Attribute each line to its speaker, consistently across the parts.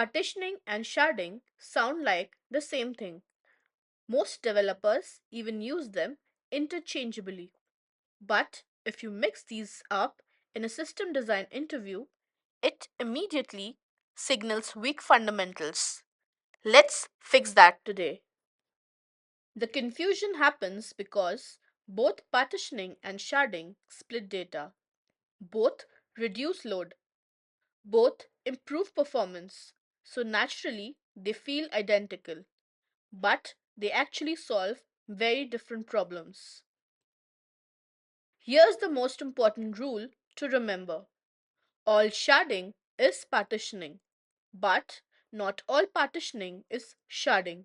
Speaker 1: Partitioning and sharding sound like the same thing. Most developers even use them interchangeably. But if you mix these up in a system design interview, it immediately signals weak fundamentals. Let's fix that today. The confusion happens because both partitioning and sharding split data. Both reduce load. Both improve performance. So naturally, they feel identical. But they actually solve very different problems. Here's the most important rule to remember. All sharding is partitioning, but not all partitioning is sharding.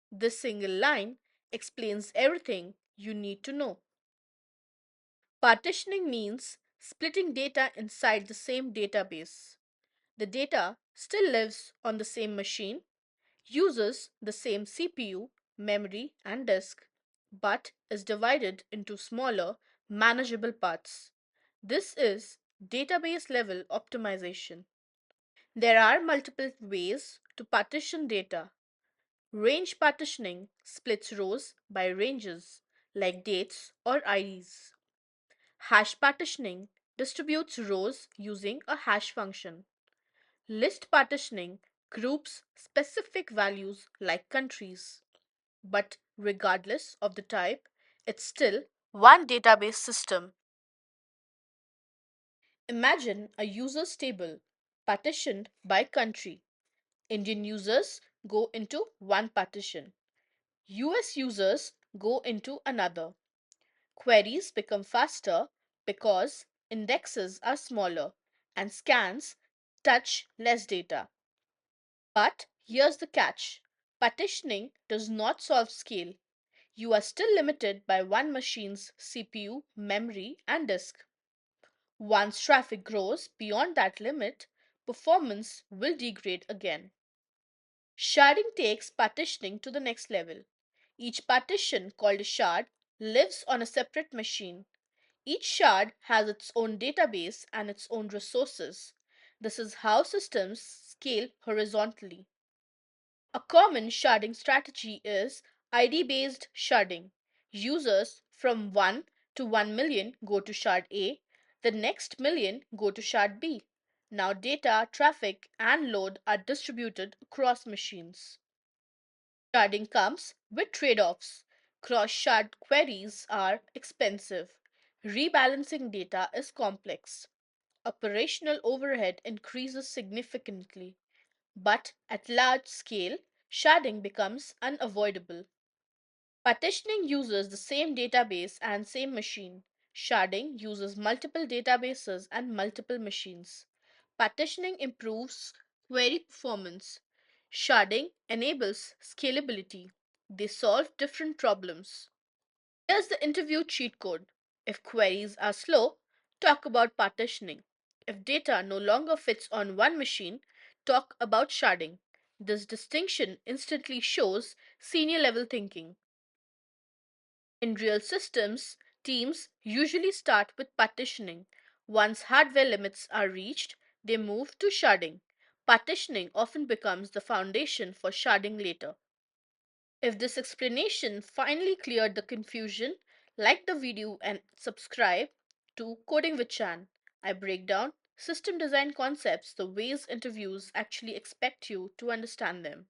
Speaker 1: This single line explains everything you need to know. Partitioning means splitting data inside the same database. The data still lives on the same machine, uses the same CPU, memory, and disk, but is divided into smaller, manageable parts. This is database level optimization. There are multiple ways to partition data. Range partitioning splits rows by ranges, like dates or IDs. Hash partitioning distributes rows using a hash function. List partitioning groups specific values like countries. But regardless of the type, it's still one database system. Imagine a users table partitioned by country. Indian users go into one partition. US users go into another. Queries become faster because indexes are smaller and scans touch less data. But here's the catch. Partitioning does not solve scale. You are still limited by one machine's CPU, memory, and disk. Once traffic grows beyond that limit, performance will degrade again. Sharding takes partitioning to the next level. Each partition, called a shard, lives on a separate machine. Each shard has its own database and its own resources. This is how systems scale horizontally. A common sharding strategy is ID-based sharding. Users from 1 to 1 million go to shard A, the next million go to shard B. Now data, traffic, and load are distributed across machines. Sharding comes with trade-offs. Cross-shard queries are expensive. Rebalancing data is complex. Operational overhead increases significantly. But at large scale, sharding becomes unavoidable. Partitioning uses the same database and same machine. Sharding uses multiple databases and multiple machines. Partitioning improves query performance. Sharding enables scalability. They solve different problems. Here's the interview cheat code. If queries are slow, talk about partitioning. If data no longer fits on one machine, talk about sharding. This distinction instantly shows senior level thinking. In real systems, teams usually start with partitioning. Once hardware limits are reached, they move to sharding. Partitioning often becomes the foundation for sharding later. If this explanation finally cleared the confusion, like the video and subscribe to Coding with Chan. I break down system design concepts the ways interviews actually expect you to understand them.